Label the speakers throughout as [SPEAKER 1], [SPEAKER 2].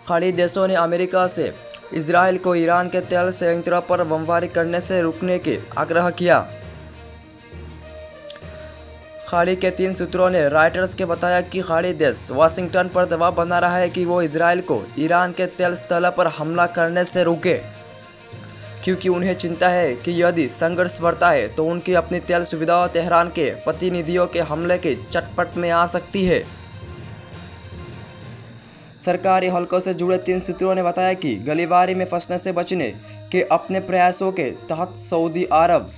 [SPEAKER 1] खाड़ी देशों ने अमेरिका से इजराइल को ईरान के तेल संयंत्रों पर बमबारी करने से रोकने की आग्रह किया। खाड़ी के 3 सूत्रों ने रॉयटर्स के बताया कि खाड़ी देश वाशिंगटन पर दबाव बना रहा है कि वो इजराइल को ईरान के तेल स्थल पर हमला करने से रोके, क्योंकि उन्हें चिंता है कि यदि संघर्ष बढ़ता है तो उनकी अपनी तेल सुविधाओं तेहरान के प्रतिनिधियों के हमले की चटपट में आ सकती है। सरकारी हलकों से जुड़े 3 सूत्रों ने बताया कि गोलीबारी में फंसने से बचने के अपने प्रयासों के तहत सऊदी अरब,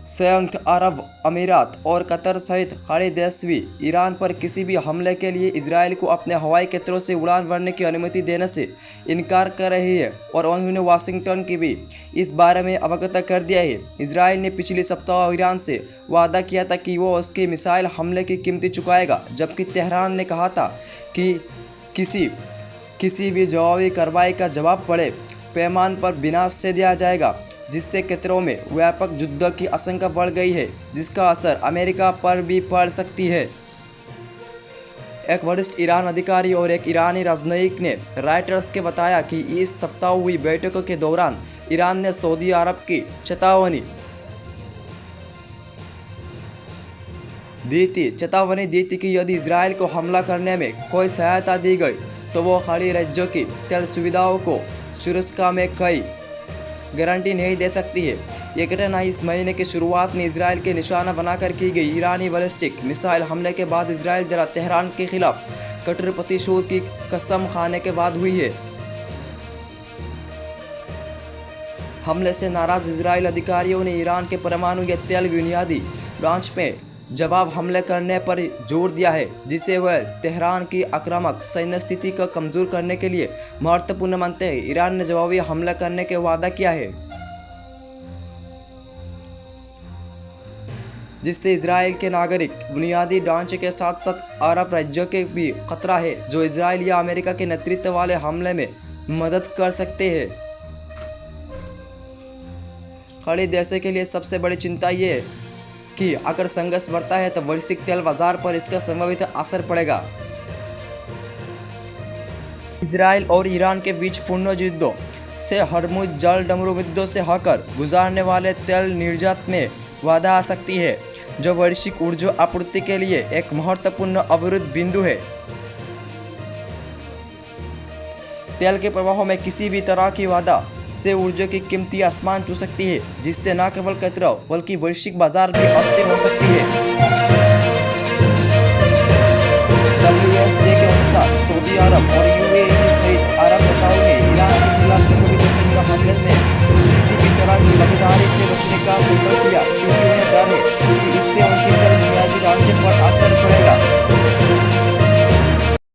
[SPEAKER 1] संयुक्त अरब अमीरात और कतर सहित खाड़ी देश भी ईरान पर किसी भी हमले के लिए इजराइल को अपने हवाई क्षेत्रों से उड़ान भरने की अनुमति देने से इनकार कर रही है और उन्होंने वाशिंगटन की भी इस बारे में अवगत कर दिया है। इजराइल ने पिछले सप्ताह ईरान से वादा किया था कि वो उसके मिसाइल हमले की कीमत चुकाएगा, जबकि तेहरान ने कहा था कि किसी भी जवाबी कार्रवाई का जवाब बड़े पैमाने पर विनाश से दिया जाएगा, जिससे क्षेत्रों में व्यापक युद्ध की आशंका बढ़ गई है, जिसका असर अमेरिका पर भी पड़ सकती है। एक वरिष्ठ ईरान अधिकारी और एक ईरानी राजनयिक ने रॉयटर्स के बताया कि इस सप्ताह हुई बैठकों के दौरान ईरान ने सऊदी अरब की चेतावनी दी थी कि यदि इजराइल को हमला करने में कोई सहायता दी गई तो वो खाड़ी राज्यों की तेल सुविधाओं को सुरक्षा में कोई गारंटी नहीं दे सकती है। ये घटना इस महीने की शुरुआत में इजराइल के निशाना बनाकर की गई ईरानी बैलिस्टिक मिसाइल हमले के बाद इजराइल द्वारा तेहरान के खिलाफ कठोर प्रतिशोध की कसम खाने के बाद हुई है। हमले से नाराज इजराइल अधिकारियों ने ईरान के परमाणु या तेल बुनियादी ढांचे पे जवाब हमले करने पर जोर दिया है, जिसे वह तेहरान की आक्रामक सैन्य स्थिति को कमजोर करने के लिए महत्वपूर्ण मानते हैं। ईरान ने जवाबी हमला करने का वादा किया है, जिससे इजराइल के नागरिक बुनियादी ढांचे के साथ साथ अरब राज्यों के भी खतरा है, जो इजराइल या अमेरिका के नेतृत्व वाले हमले में मदद कर सकते हैं। खाड़ी देशों के लिए सबसे बड़ी चिंता ये है कि अगर संघर्ष बढ़ता है तो वैश्विक तेल बाजार पर इसका संभावित असर पड़ेगा। इजराइल और ईरान के बीच पूर्ण युद्धों से हरमुज जल डमरूबिंदु से होकर गुजरने वाले तेल निर्यात में बाधा आ सकती है, जो वैश्विक ऊर्जा आपूर्ति के लिए एक महत्वपूर्ण अवरुद्ध बिंदु है। तेल के प्रवाह में किसी भी तरह की बाधा से ऊर्जा की कीमतें आसमान छू सकती है, जिससे न केवल क्षेत्रों बल्कि वैश्विक बाजार भी अस्थिर हो सकती है। WSJ के अनुसार सऊदी अरब और UAE सहित अरब नेताओं ने ईरान के खिलाफ संभावित सैन्य हमले में किसी भी तरह की भागीदारी से बचने का संकल्प लिया, क्योंकि